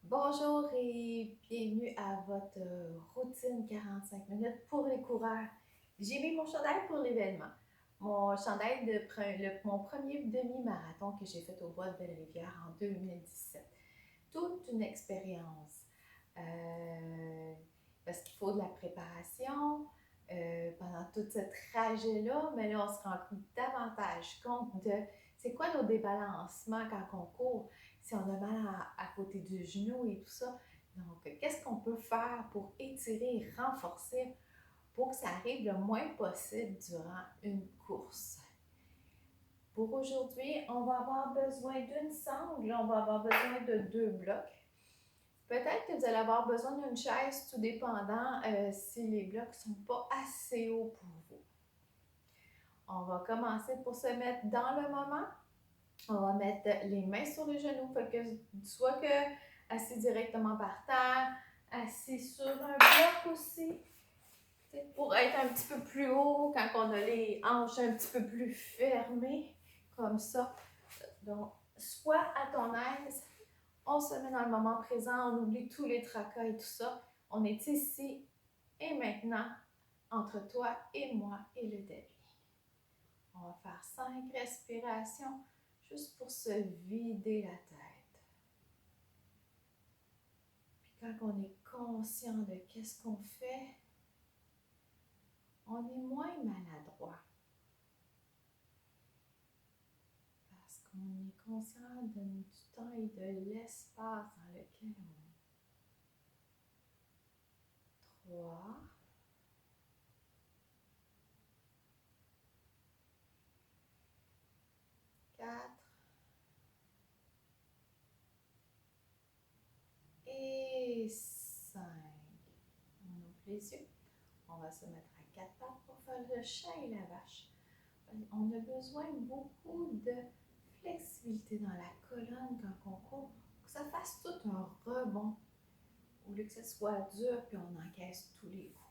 Bonjour et bienvenue à votre routine 45 minutes pour les coureurs. J'ai mis mon chandail pour l'événement. Mon chandail mon premier demi-marathon que j'ai fait au bois de Belle-Rivière en 2017. Toute une expérience. Parce qu'il faut de la préparation pendant tout ce trajet-là, mais là, on se rend davantage compte de c'est quoi nos débalancements quand on court, si on a mal à côté du genou et tout ça. Donc, qu'est-ce qu'on peut faire pour étirer et renforcer pour que ça arrive le moins possible durant une course? Pour aujourd'hui, on va avoir besoin d'une sangle, on va avoir besoin de 2 blocs. Peut-être que vous allez avoir besoin d'une chaise, tout dépendant si les blocs ne sont pas assez hauts pour vous. On va commencer pour se mettre dans le moment. On va mettre les mains sur les genoux, soit que assis directement par terre, assis sur un bloc aussi, pour être un petit peu plus haut quand on a les hanches un petit peu plus fermées, comme ça. Donc, soit à ton aise, on se met dans le moment présent, on oublie tous les tracas et tout ça. On est ici et maintenant, entre toi et moi et le début. On va faire 5 respirations juste pour se vider la tête. Puis quand on est conscient de qu'est-ce qu'on fait, on est moins maladroit. Parce qu'on est conscient du temps et de l'espace dans lequel on est. 3, 4 et 5. On ouvre les yeux. On va se mettre à 4 pattes pour faire le chat et la vache. On a besoin beaucoup de flexibilité dans la colonne quand on court, pour que ça fasse tout un rebond, au lieu que ce soit dur puis on encaisse tous les coups.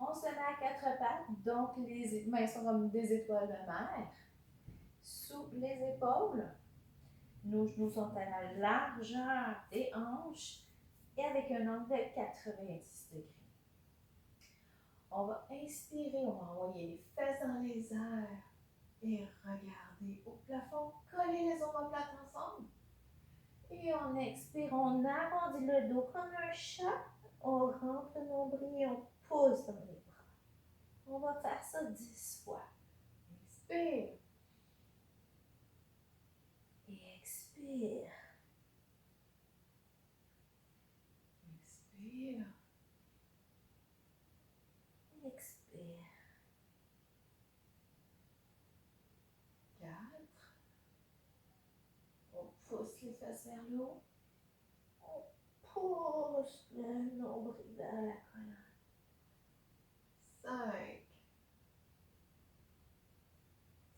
On se met à 4 pattes, donc les mains sont comme des étoiles de mer. Sous les épaules, nos genoux sont à la largeur des hanches et avec un angle de 90 degrés. On va inspirer, on va envoyer les fesses dans les airs et regarder au plafond, coller les omoplates ensemble. Et on expire, on arrondit le dos comme un chat, on rentre le nombril et on pousse dans les bras. On va faire ça 10 fois. Inspire. Et expire. Inspire. Expire. 4. On pousse les fesses vers le haut. On pousse le nombril vers la colonne. 5.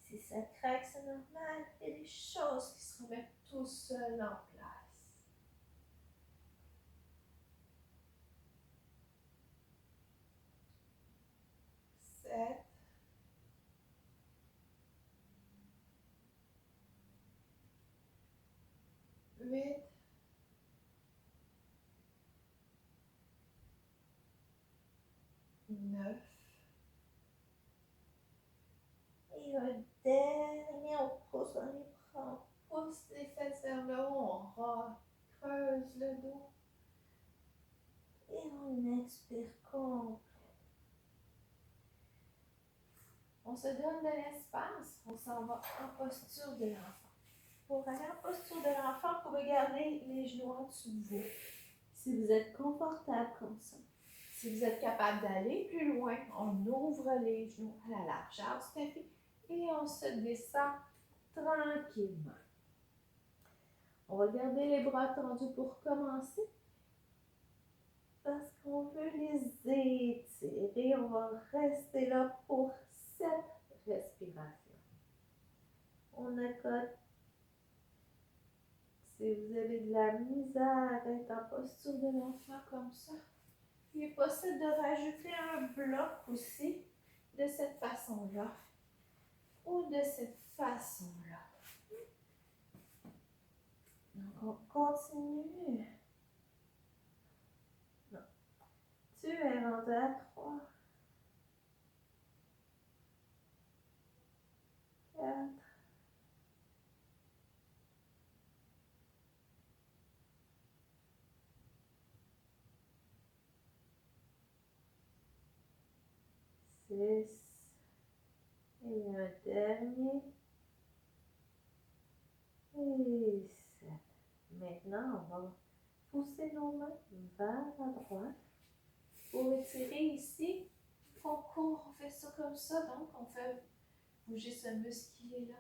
Si ça craque, c'est normal. Il y a des choses qui se remettent tout seuls en place. 7. 8. 9. Et un dernier, on pousse dans les bras, on pousse les fesses vers le haut, on creuse le dos. Et on expire complet. On se donne de l'espace, on s'en va en posture de l'enfant. Pour aller en posture de l'enfant, vous pouvez garder les genoux en dessous de vous. Si vous êtes confortable comme ça. Si vous êtes capable d'aller plus loin, on ouvre les genoux à la largeur du tapis et on se descend tranquillement. On va garder les bras tendus pour commencer parce qu'on veut les étirer. On va rester là pour 7 respirations. On accote. Si vous avez de la misère à être en posture de l'enfant comme ça, il est possible de rajouter un bloc aussi de cette façon-là ou de cette façon-là. On continue. Non. Tu es rendu à 3. 4. 6. Et un dernier. Et 7. Maintenant, on va pousser nos mains vers la droite. Pour étirer ici, on court, on fait ça comme ça, donc on fait bouger ce muscle qui est là.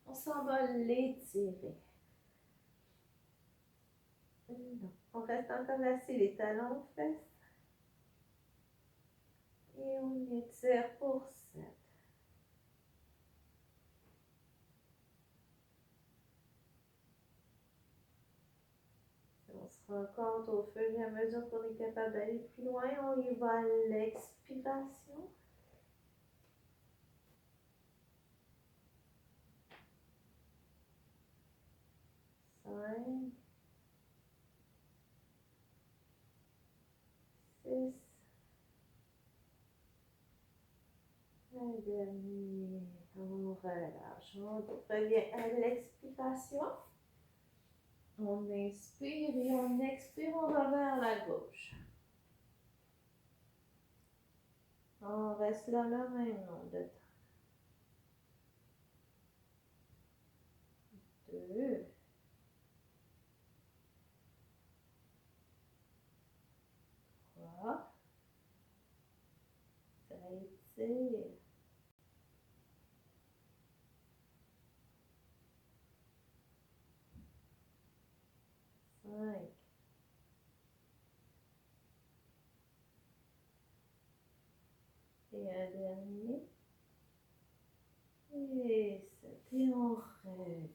On s'en va l'étirer. On reste encore assis, les talons aux fesses. Et on étire pour 7. On se rend compte au fur et à mesure qu'on est capable d'aller plus loin, on y va à l'expiration. 5, 6, un dernier, on relâche, on revient à l'expiration. On inspire et on expire, on va vers la gauche. On reste là le même nombre de temps. 2, 3, ça étire. 5, et un dernier. Et 7, et on revient.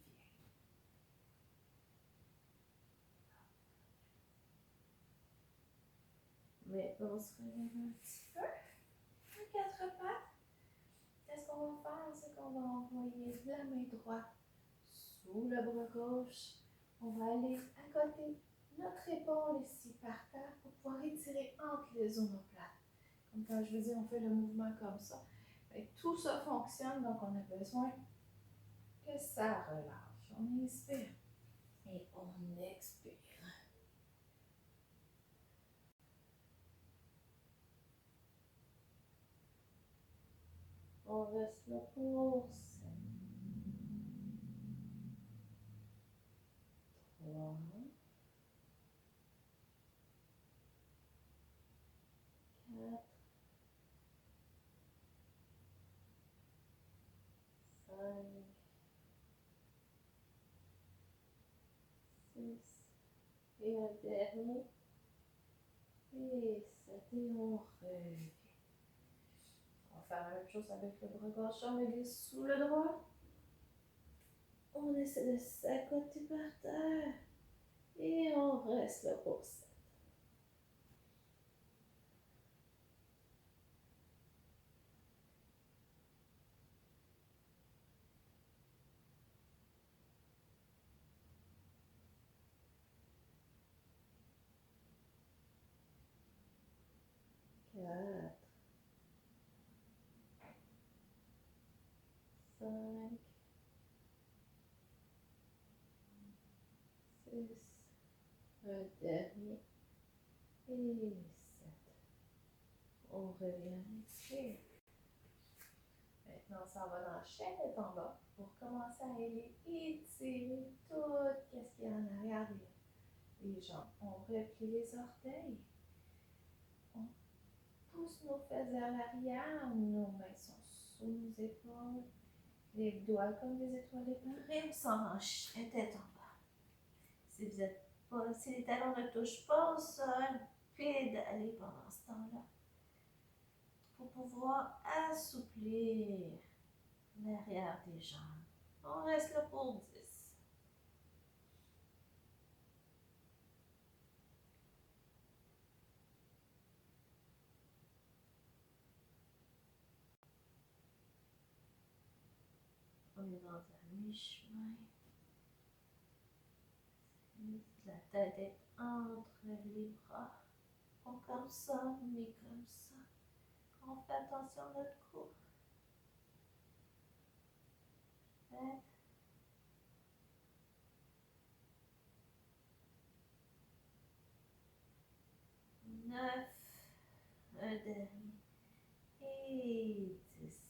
Maintenant, on se relève un petit peu. À 4 pattes. Qu'est-ce qu'on va faire? C'est qu'on va envoyer la main droite sous le bras gauche. On va aller à côté notre épaule ici par terre pour pouvoir étirer entre les omoplates. Comme quand je vous dis, on fait le mouvement comme ça. Et tout ça fonctionne, donc on a besoin que ça relâche. On inspire et on expire. On reste là pour 7, 3, 4, 5, 6, et un dernier. Et 7, et on revient. On va faire la même chose avec le bras gauche. On le glisse sous le droit. On essaie de s'accoter par terre. Et on reste là pour 7. Quatre, 5, 6, un dernier. Et 7. On revient ici. Maintenant, on s'en va dans la chaîne en bas pour commencer à aller étirer tout ce qu'il y a en arrière des jambes. On replie les orteils. On pousse nos fesses vers l'arrière. Nos mains sont sous nos épaules. Les doigts comme des étoiles d'épargne. Et on s'enrange la tête en bas. Si les talons ne touchent pas au sol, pédalez pendant ce temps-là pour pouvoir assouplir l'arrière des jambes. On reste là pour 10. On est rendu à mi-chemin. 6, La tête est entre les bras. Pas comme ça, mais comme ça. On fait attention à notre cou. Tête. 9. Un dernier. Et 10.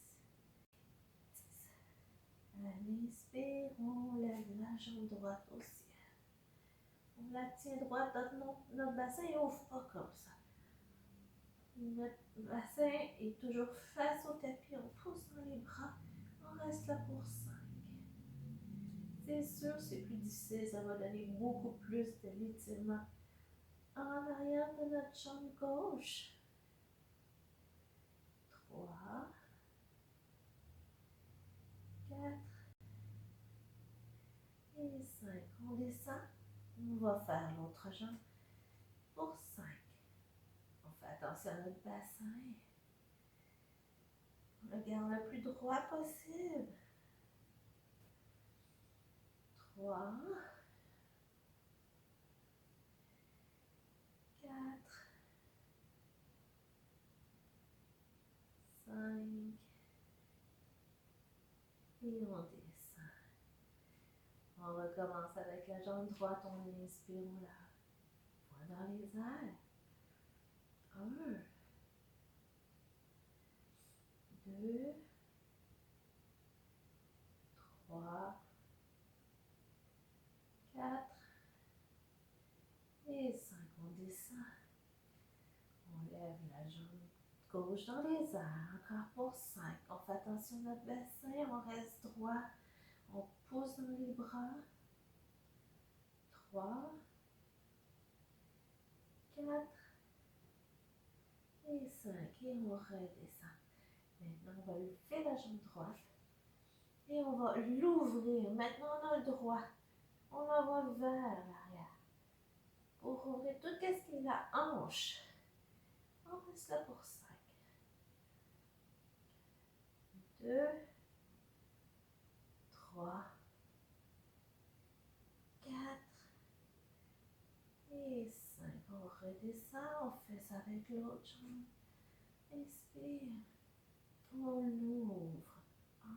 Allez, inspire, on lève la jambe droite au ciel. On la tient droite, notre bassin n'ouvre pas comme ça. Notre bassin est toujours face au tapis, on pousse dans les bras, on reste là pour 5. C'est sûr, c'est plus difficile, ça va donner beaucoup plus de l'étirement en arrière de notre jambe gauche. 3, 4 et 5. On descend, on va faire l'autre jambe pour 5. On fait attention à notre bassin. On le garde le plus droit possible. 3, 4, 5 et on descend. On recommence avec la jambe droite, on inspire, on la voit dans les airs. 1, 2, 3, 4 et 5. On descend. On lève la jambe gauche dans les airs. Encore pour 5. On fait attention à notre bassin. On reste droit. On pousse dans les bras. 3, 4 et 5. Et on redescend. Maintenant, on va lever la jambe droite. Et on va l'ouvrir. Maintenant, on a le droit. On la va vers l'arrière. Pour ouvrir tout ce qui est la hanche. On reste là pour 5. 2, 3, 4 et 5. On redescend, on fait ça avec l'autre jambe. Inspire. On l'ouvre. 1,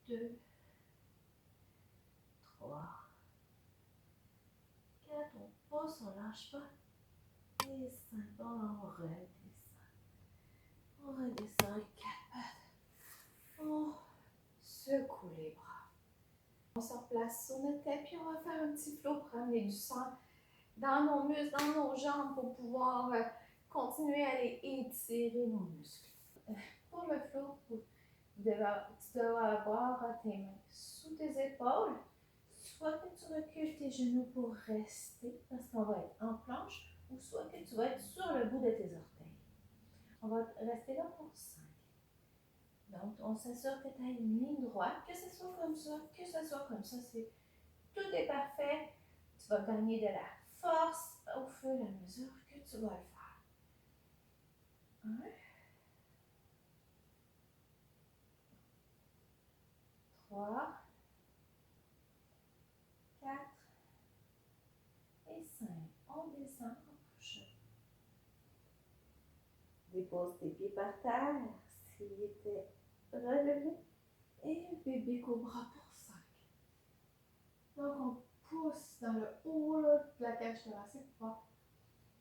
2, 3, 4. On pousse, on lâche pas. Et 5. On redescend. On redescend avec 4 pattes. On secoue les bras. On se replace sur notre tapis, on va faire un petit flow pour amener du sang dans nos muscles, dans nos jambes pour pouvoir continuer à aller étirer nos muscles. Pour le flow, tu dois avoir tes mains sous tes épaules, soit que tu recules tes genoux pour rester parce qu'on va être en planche, ou soit que tu vas être sur le bout de tes orteils. On va rester là pour 5. Donc, on s'assure que tu as une ligne droite, que ce soit comme ça, que ce soit comme ça. Tout est parfait. Tu vas gagner de la force au fur et à mesure que tu vas le faire. 1, 3, 4 et 5. On descend en push-up. Dépose tes pieds par terre, s'il était relevé. Et bébé cobra pour 5. Donc, on pousse dans le haut là, de la cage thoracique pour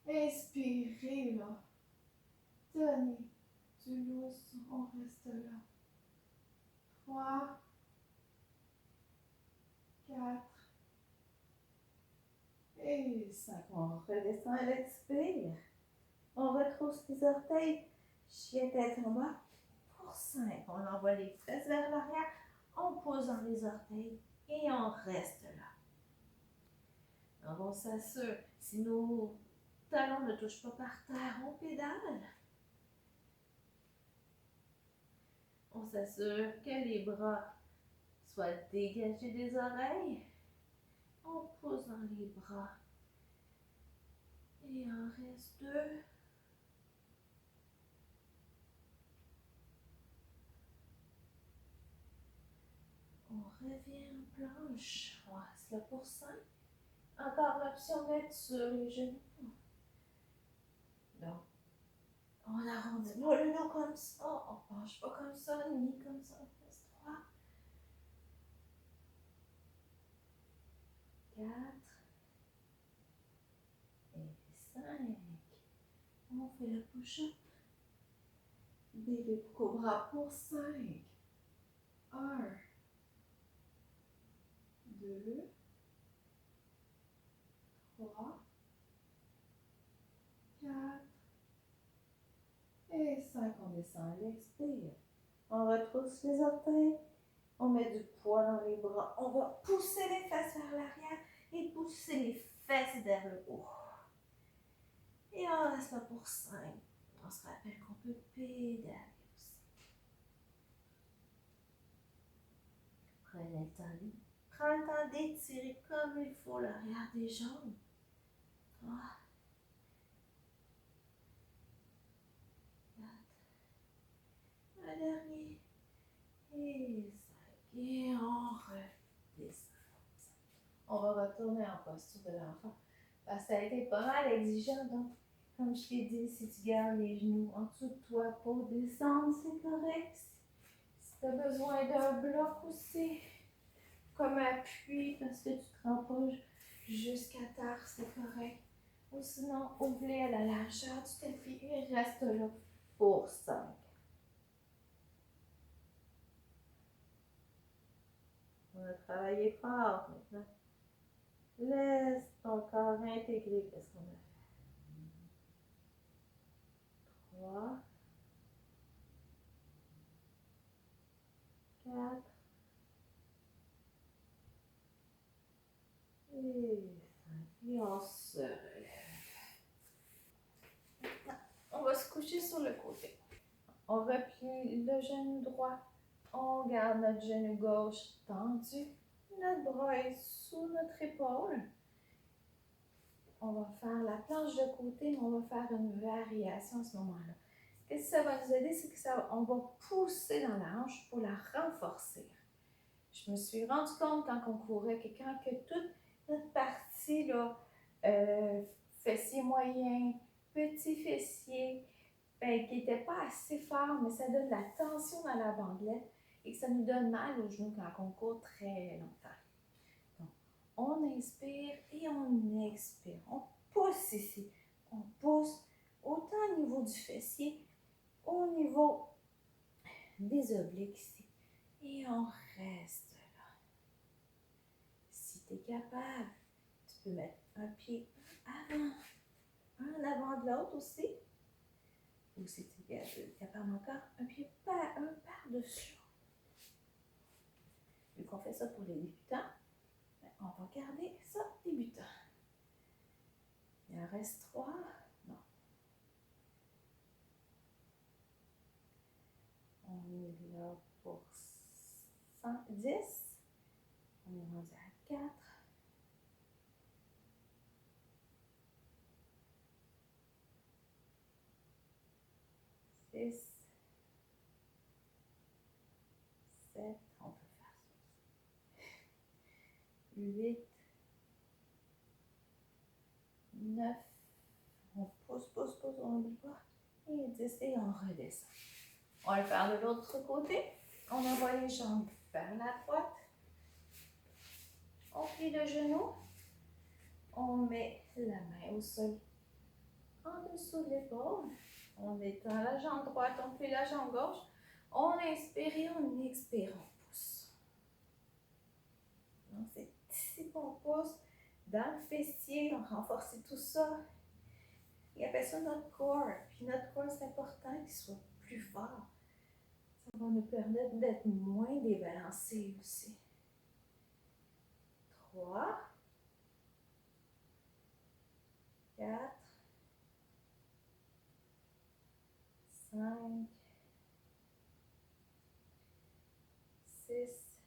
inspirer là. Tenez du lousse, on reste là. 3, 4 et 5. On redescend à l'expire. On retrousse les orteils, chien tête en bas. Pour 5, on envoie les fesses vers l'arrière, on pose dans les orteils et on reste là. Donc on s'assure, si nos talons ne touchent pas par terre, on pédale. On s'assure que les bras soient dégagés des oreilles. On pousse dans les bras. Et en reste 2. On revient en planche. On reste là pour 5. Encore l'option d'être sur les genoux. Donc, on arrondit pas le dos comme ça. On penche pas comme ça, ni comme ça. On reste droit. 4 et 5. On fait le push-up. Bébé cobra pour 5. 1, 2, 3, 4 et 5. On descend, l'expire. On retrousse les orteils. On met du poids dans les bras. On va pousser les fesses vers l'arrière et pousser les fesses vers le haut. Et on reste là pour 5. On se rappelle qu'on peut pédaler aussi. Prenez le temps. Prends le temps d'étirer comme il faut l'arrière des jambes. 3, 4, un dernier. Et 5. Et on redescend. On va retourner en posture de l'enfant. Parce que ça a été pas mal exigeant. Donc, comme je t'ai dit, si tu gardes les genoux en dessous de toi pour descendre, c'est correct. Si tu as besoin d'un bloc aussi, comme appui, parce que tu ne te rends pas jusqu'à terre, c'est correct. Ou sinon, oublie à la largeur du tapis et reste là pour 5. On va travailler fort maintenant. Laisse ton corps intégrer ce qu'on a fait. 3, 4 et 5. Et on se relève. On va se coucher sur le côté. On replie le genou droit. On garde notre genou gauche tendu. Notre bras est sous notre épaule. On va faire la planche de côté, mais on va faire une variation à ce moment-là. Qu'est-ce que ça va nous aider? C'est que on va pousser dans la hanche pour la renforcer. Je me suis rendu compte quand on courait que toute notre partie, là, fessier moyen, petit fessier, ben, qui n'était pas assez fort, mais ça donne de la tension dans la bandelette et que ça nous donne mal aux genoux quand on court très longtemps. Donc, on inspire et on expire. On pousse ici. On pousse autant au niveau du fessier, au niveau des obliques ici. Et on reste là. Si tu es capable, tu peux mettre un pied en avant de l'autre aussi. Ou si tu es capable encore, un pied par-dessus. Vu qu'on fait ça pour les débutants, on va garder ça débutant. Il en reste 3. Non. On est là pour 10. On est rendu à 4. 6, 7, on peut faire ça. 8, 9, on pousse, on n'oublie pas. Et 10, et on redescend. On va le faire de l'autre côté. On envoie les jambes vers la droite. On plie le genou. On met la main au sol en dessous de l'épaule. On étend la jambe droite, on plie la jambe gauche. On inspire et on expire, on pousse. Donc, c'est ici qu'on pousse dans le fessier, on renforce tout ça. Il appelle ça notre corps. Puis notre corps, c'est important qu'il soit plus fort. Ça va nous permettre d'être moins débalancés aussi. 3, 4, 5, 6,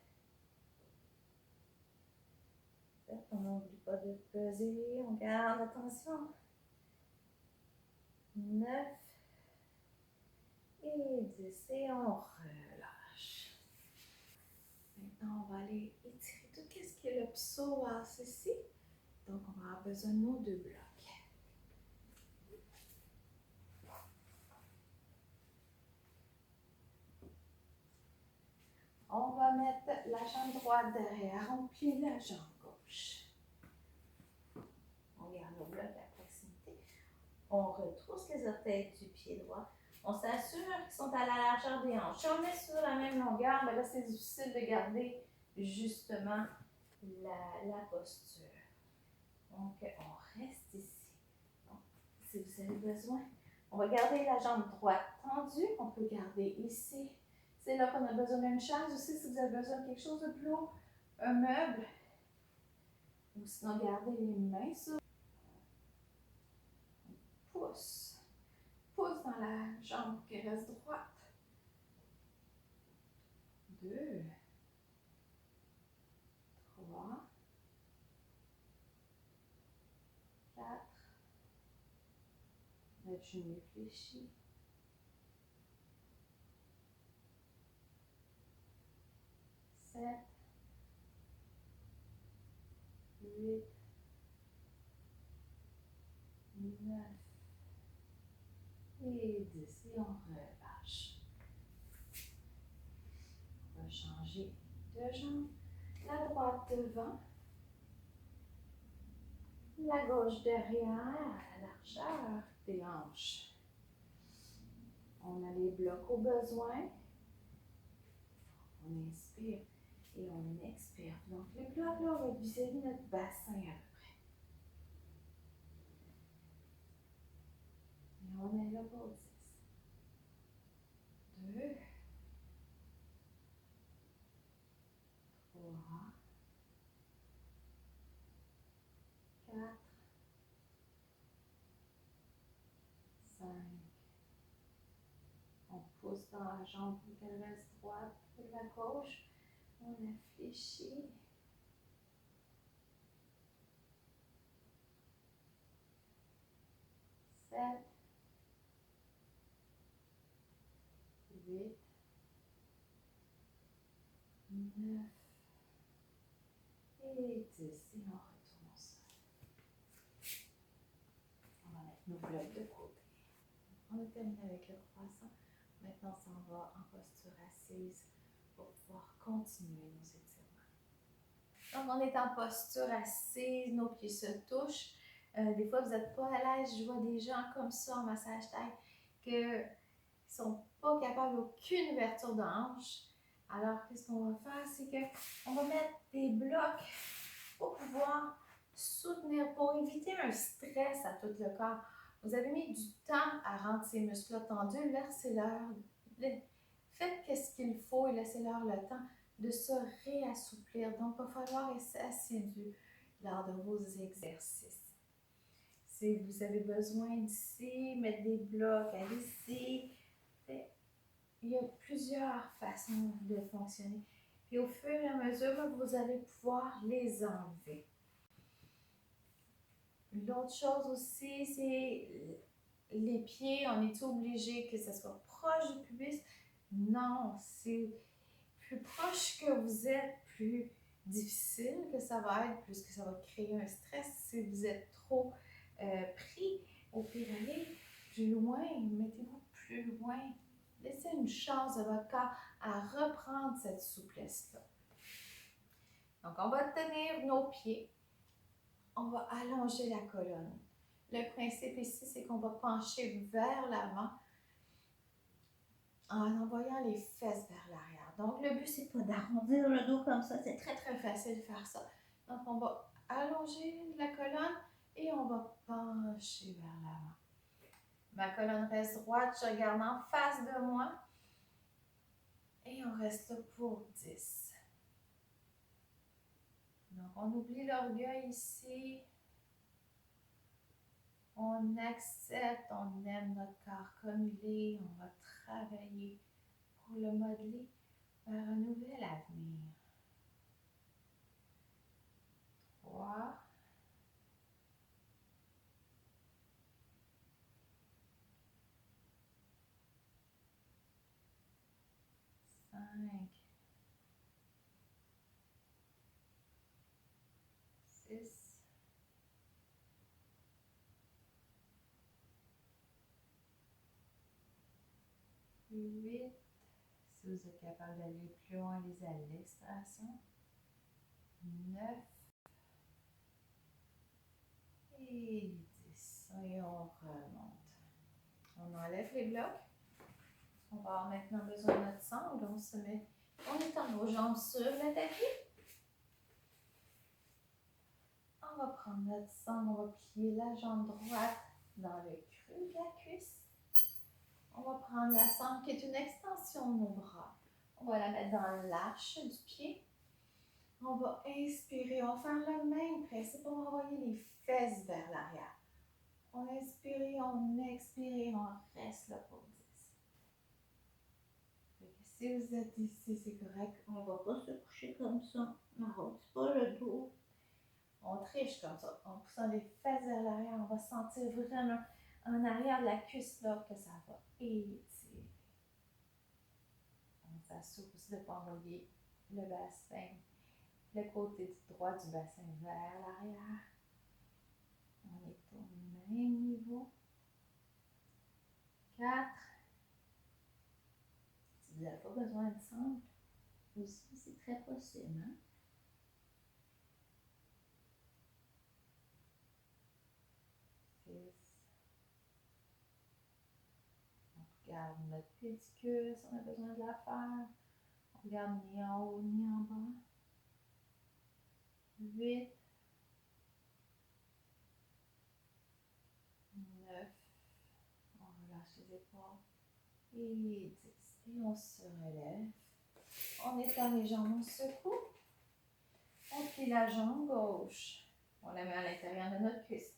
7. On n'oublie pas de peser, on garde attention. 9 et 10 et on relâche. Maintenant, on va aller aller étirer tout ce qui est le psoas ici. Donc, on va avoir besoin de nos 2 blocs. On va mettre la jambe droite derrière, on plie la jambe gauche. On garde nos blocs à proximité. On retrousse les orteils du pied droit. On s'assure qu'ils sont à la largeur des hanches. Si on est sur la même longueur, ben là, c'est difficile de garder justement la posture. Donc, on reste ici. Donc, si vous avez besoin, on va garder la jambe droite tendue. On peut garder ici. C'est là qu'on a besoin d'une chaise aussi si vous avez besoin de quelque chose de plus haut, un meuble. Ou sinon, gardez les mains sur. Pousse. Pousse dans la jambe qui reste droite. 2, 3, 4. Le genou fléchi. 7, 8, 9 et 10. Et on relâche. On va changer de jambe. La droite devant. La gauche derrière, à la largeur des hanches. On a les blocs au besoin. On inspire et on expire. Donc, les blocs là, on va vis-à-vis notre bassin à peu près. Et on est là pour 10. 2, 3, 4, 5. On pousse dans la jambe pour qu'elle reste droite et la gauche. On la fléchit. 7, 8, 9 et 10. Et on retourne au sol. On va mettre nos blocs de côté. On a terminé avec le croissant. Maintenant, on s'en va en posture assise pour pouvoir continuer nos étirements. Donc, on est en posture assise, nos pieds se touchent. Des fois, vous n'êtes pas à l'aise. Je vois des gens comme ça en massage tête qui ne sont pas capables d'aucune ouverture de hanche. Alors, qu'est-ce qu'on va faire? C'est qu'on va mettre des blocs pour pouvoir soutenir, pour éviter un stress à tout le corps. Vous avez mis du temps à rendre ces muscles-là tendus, laissez-leur. Faites ce qu'il faut et laissez-leur le temps de se réassouplir. Donc, il va falloir être assidu lors de vos exercices. Si vous avez besoin d'ici, mettre des blocs, allez-y. Il y a plusieurs façons de fonctionner. Puis au fur et à mesure, vous allez pouvoir les enlever. L'autre chose aussi, c'est les pieds. On est obligé que ce soit proche du pubis? Non, c'est plus proche que vous êtes, plus difficile que ça va être, plus que ça va créer un stress. Si vous êtes trop pris, au pire, allez plus loin, mettez-vous plus loin. Laissez une chance à votre corps à reprendre cette souplesse-là. Donc, on va tenir nos pieds. On va allonger la colonne. Le principe ici, c'est qu'on va pencher vers l'avant en envoyant les fesses vers l'arrière. Donc, le but, c'est pas d'arrondir le dos comme ça. C'est très, très facile de faire ça. Donc, on va allonger la colonne et on va pencher vers l'avant. Ma colonne reste droite, je regarde en face de moi. Et on reste là pour 10. Donc, on oublie l'orgueil ici. On accepte, on aime notre corps comme il est. On va travailler pour le modeler vers un nouvel avenir. 3. 5. 8. Si vous êtes capable d'aller plus loin, allez à l'expiration. 9. Et 10. Et on remonte. On enlève les blocs. On va avoir maintenant besoin de notre sangle. On étend nos jambes sur le tapis. On va prendre notre sangle. On va plier la jambe droite dans le creux de la cuisse. On va prendre la sangle qui est une extension de nos bras. On va la mettre dans l'arche du pied. On va inspirer. On va faire le même principe. On va envoyer les fesses vers l'arrière. On inspire, on expire, on reste là pour 10. Si vous êtes ici, c'est correct. On va pas se coucher comme ça. On ne rôde pas le dos. On triche comme ça. En poussant les fesses vers l'arrière, on va sentir vraiment en arrière de la cuisse là que ça va étirer. On s'assure aussi de ne pas envoyer le bassin, le côté droit du bassin vers l'arrière. On est au même niveau. 4. Si vous n'avez pas besoin de sangle, aussi, c'est très possible. Hein? 6. On regarde notre pédicule si on a besoin de la faire. On regarde ni en haut ni en bas. 8. 9. On relâche les épaules. Et 10. Et on se relève. On étend les jambes, on secoue. On plie la jambe gauche. On la met à l'intérieur de notre cuisse.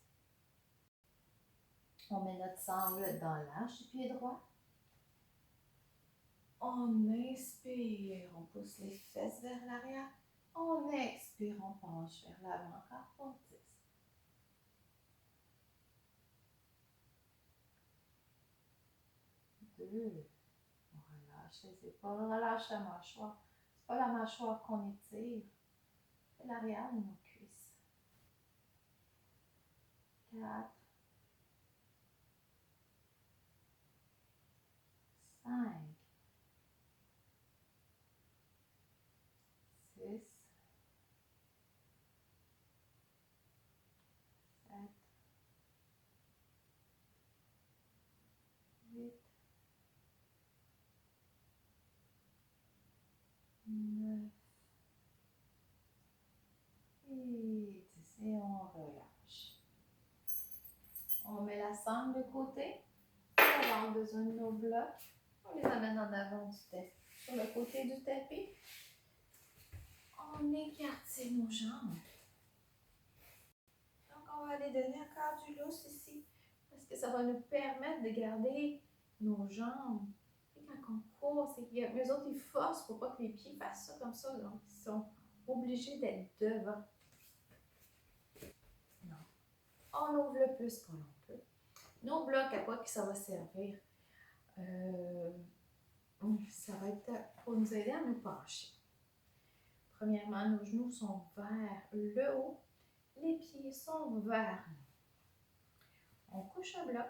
On met notre sangle dans l'arche du pied droit. On inspire, on pousse les fesses vers l'arrière. On expire, on penche vers l'avant encore pour 10. 2. On relâche les épaules, on relâche la mâchoire. C'est pas la mâchoire qu'on étire, c'est l'arrière de nos cuisses. 4. 5. 6. 7. 8. 9. Et 10. Et on relâche. On met la sangle de côté. On va avoir besoin de nos blocs. On les amène en avant du tapis. Sur le côté du tapis, on écarte nos jambes. Donc, on va aller donner encore du lousse ici. Parce que ça va nous permettre de garder nos jambes. Et quand on court, c'est qu'ils autres, ils forcent pour pas que les pieds fassent ça comme ça. Donc, ils sont obligés d'être devant. Non. On ouvre le plus que l'on peut. Nos blocs, à quoi que ça va servir? Ça va être pour nous aider à nous pencher. Premièrement, nos genoux sont vers le haut. Les pieds sont vers nous. On couche un bloc.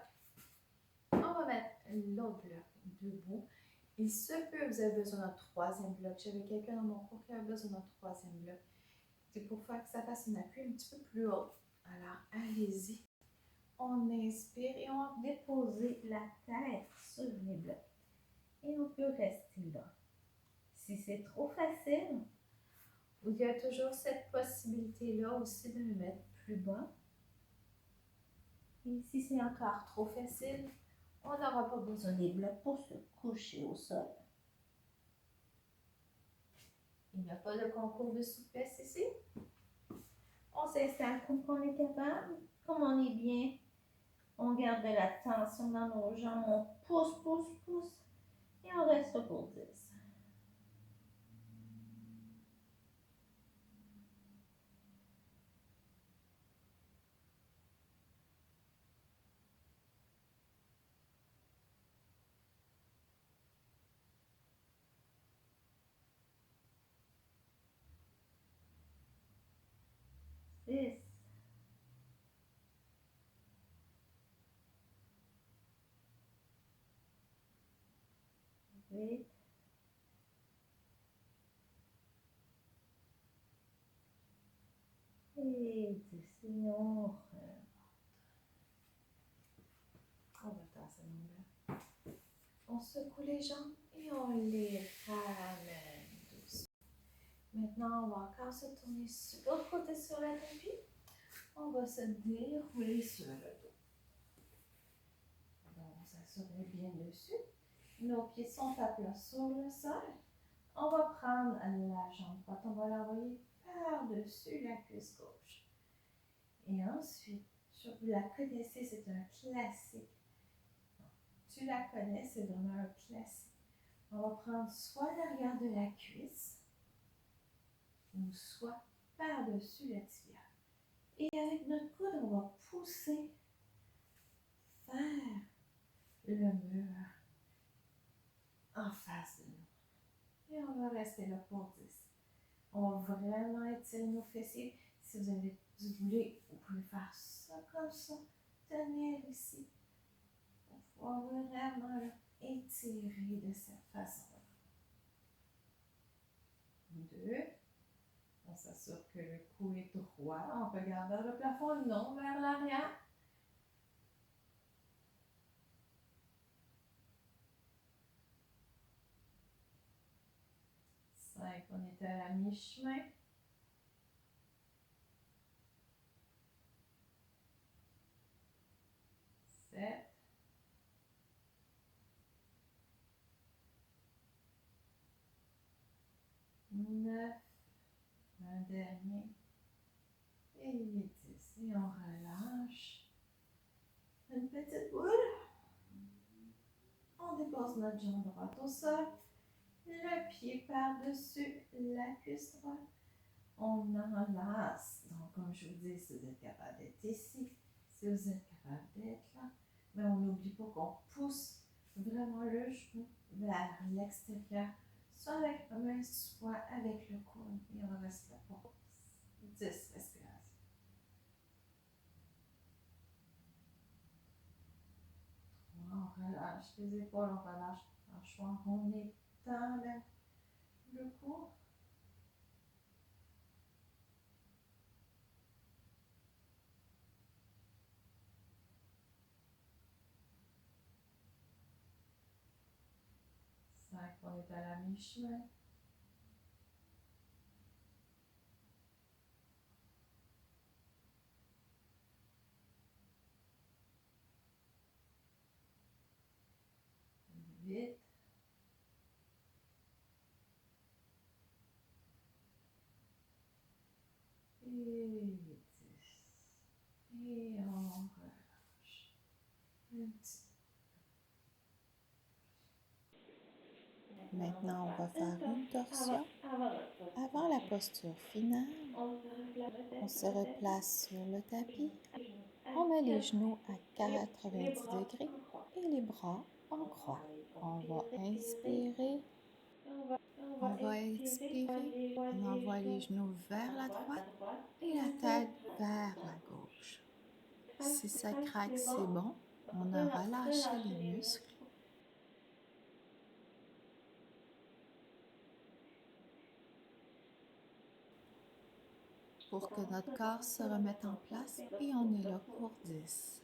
On va mettre l'autre bloc debout. Il se peut que vous avez besoin d'un troisième bloc. J'avais quelqu'un dans mon cours qui avait besoin d'un troisième bloc. C'est pour faire que ça fasse un appui un petit peu plus haut. Alors, allez-y. On inspire et on va déposer la tête sur les blocs. Et on peut rester là. Si c'est trop facile, il y a toujours cette possibilité-là aussi de le mettre plus bas. Et si c'est encore trop facile, on n'aura pas besoin des blocs pour se coucher au sol. Il n'y a pas de concours de souplesse ici. On s'installe comme on est capable, comme on est bien. On garde de la tension dans nos jambes, on pousse, pousse, pousse. Et on reste pour 10. Six. 5. Et 10. Et on remonte. On va tasser nos mains. On secoue les jambes et on les ramène doucement. Maintenant, on va encore se tourner sur l'autre côté sur le tapis. On va se dérouler sur le dos. Donc, on s'assurer bien dessus. Nos pieds sont à plat sur le sol. On va prendre la jambe droite, on va l'envoyer par-dessus la cuisse gauche. Et ensuite, vous la connaissez, c'est un classique. Tu la connais, c'est vraiment un classique. On va prendre soit l'arrière de la cuisse, ou soit par-dessus le tibia. Et avec notre coude, on va pousser vers le mur en face de nous. Et on va rester là pour 10. On va vraiment étirer nos fessiers. Si vous voulez, vous pouvez faire ça comme ça. Tenir ici. Pour pouvoir vraiment étirer de cette façon-là. 2. On s'assure que le cou est droit. On regarde vers le plafond, non vers l'arrière. 5. On est à la mi-chemin. 7. 9. Un dernier. Et 10. Et on relâche. Une petite boule. On dépose notre jambe droite au sol. Le pied par-dessus la cuisse droite. On enlace. Donc, comme je vous dis, si vous êtes capable d'être ici, si vous êtes capable d'être là, mais on n'oublie pas qu'on pousse vraiment le genou vers l'extérieur, soit avec la main, soit avec le coude. Et on reste là pour 10 respirations. On relâche les épaules, on relâche la mâchoire, on étend le cou. On est à la mi-chemin. 8. Et 10. Et on relâche. Un petit. Maintenant, on va faire une torsion avant la posture finale. On se replace sur le tapis. On met les genoux à 90 degrés et les bras en croix. On va inspirer. On va expirer. On envoie les genoux vers la droite et la tête vers la gauche. Si ça craque, c'est bon. On a relâché les muscles. Pour que notre corps se remette en place et on est là pour 10.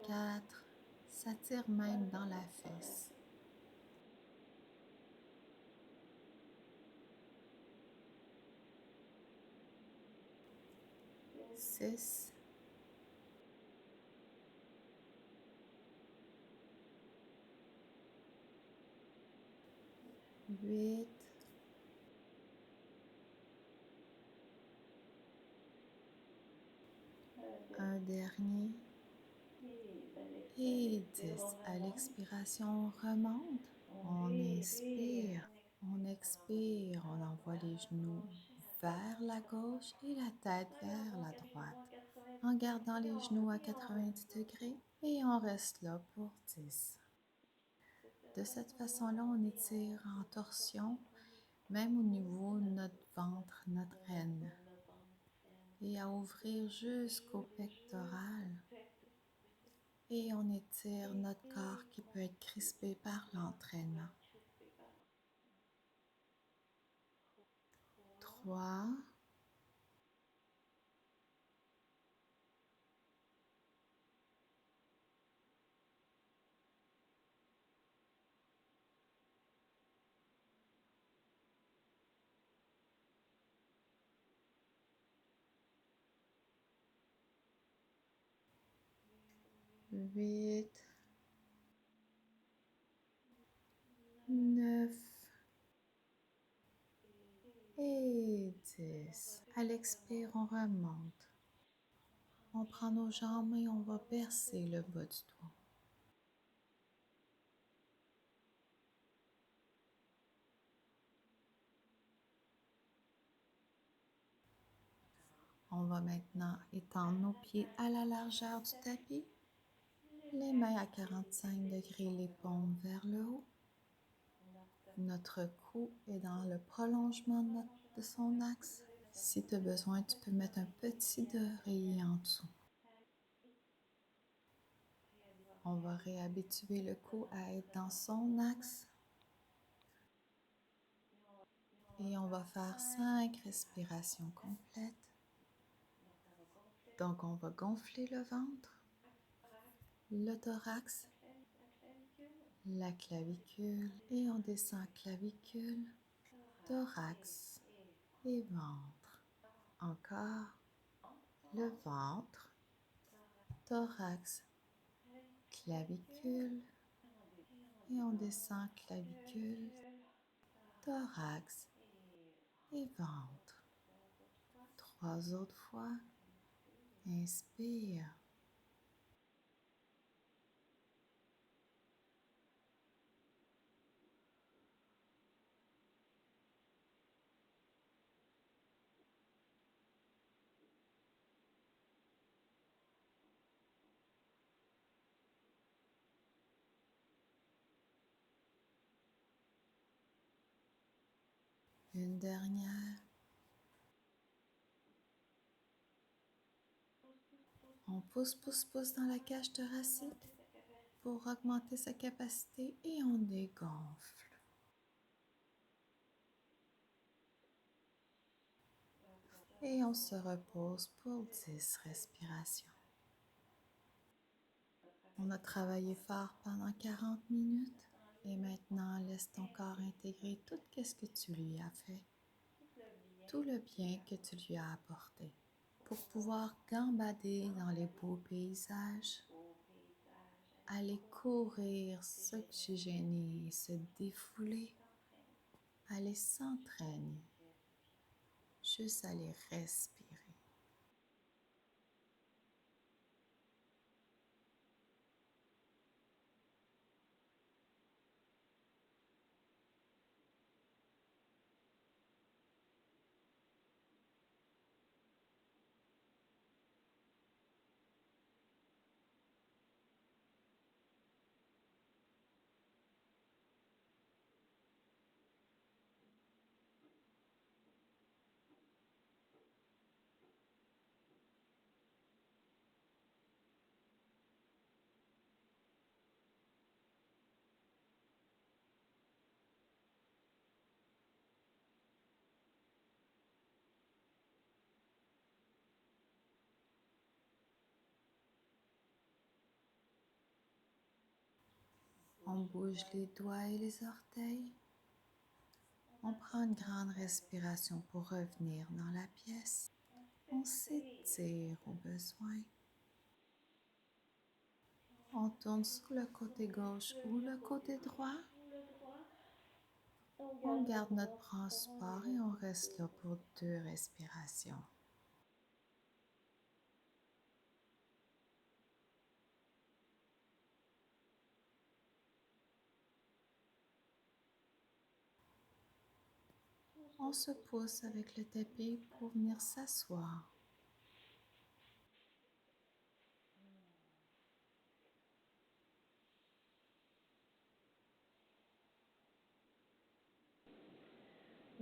Quatre. Ça tire même dans la fesse. 6. 8. 1 dernier. Et 10. À l'expiration, on remonte. On inspire. On expire. On envoie les genoux vers la gauche et la tête vers la droite. En gardant les genoux à 90 degrés et on reste là pour 10. De cette façon-là, on étire en torsion, même au niveau de notre ventre, notre aine, et à ouvrir jusqu'au pectoral. Et on étire notre corps qui peut être crispé par l'entraînement. 3, 8, 9 et 10. À l'expire, on remonte. On prend nos jambes et on va bercer le bas du dos. On va maintenant étendre nos pieds à la largeur du tapis. Les mains à 45 degrés, les paumes vers le haut. Notre cou est dans le prolongement de son axe. Si tu as besoin, tu peux mettre un petit oreiller en dessous. On va réhabituer le cou à être dans son axe. Et on va faire 5 respirations complètes. Donc, on va gonfler le ventre, le thorax, la clavicule et on descend clavicule, thorax et ventre. Encore le ventre, thorax, clavicule et on descend clavicule, thorax et ventre. 3 autres fois. Inspire. Une dernière. On pousse, pousse, pousse dans la cage thoracique pour augmenter sa capacité et on dégonfle. Et on se repose pour 10 respirations. On a travaillé fort pendant 40 minutes et maintenant laisse ton corps intégrer tout ce que tu lui as fait, tout le bien que tu lui as apporté pour pouvoir gambader dans les beaux paysages, aller courir, s'oxygéner, se défouler, aller s'entraîner, juste aller respirer. On bouge les doigts et les orteils. On prend une grande respiration pour revenir dans la pièce. On s'étire au besoin. On tourne sur le côté gauche ou le côté droit. On garde notre bras en support et on reste là pour 2 respirations. On se pousse avec le tapis pour venir s'asseoir.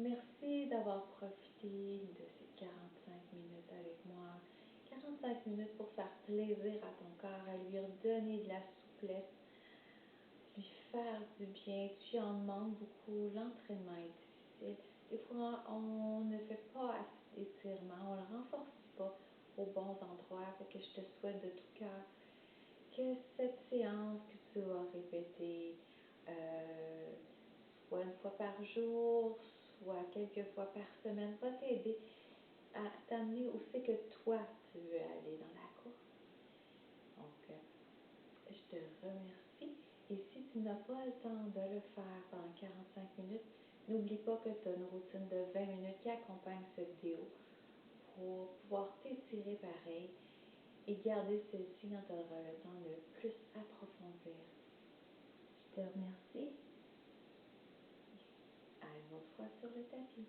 Merci d'avoir profité de ces 45 minutes avec moi. 45 minutes pour faire plaisir à ton corps, à lui redonner de la souplesse, lui faire du bien. Tu en demandes beaucoup. L'entraînement est difficile. Des fois, on ne fait pas assez d'étirements, on ne le renforce pas aux bons endroits. Fait que je te souhaite de tout cœur que cette séance que tu vas répéter euh, soit une fois par jour, soit quelques fois par semaine, va t'aider à t'amener où c'est que toi tu veux aller dans la course. Donc, je te remercie. Et si tu n'as pas le temps de le faire pendant 45 minutes, n'oublie pas que tu as une routine de 20 minutes qui accompagne cette vidéo pour pouvoir t'étirer pareil et garder celle-ci quand tu auras le temps de plus approfondir. Je te remercie. À une autre fois sur le tapis.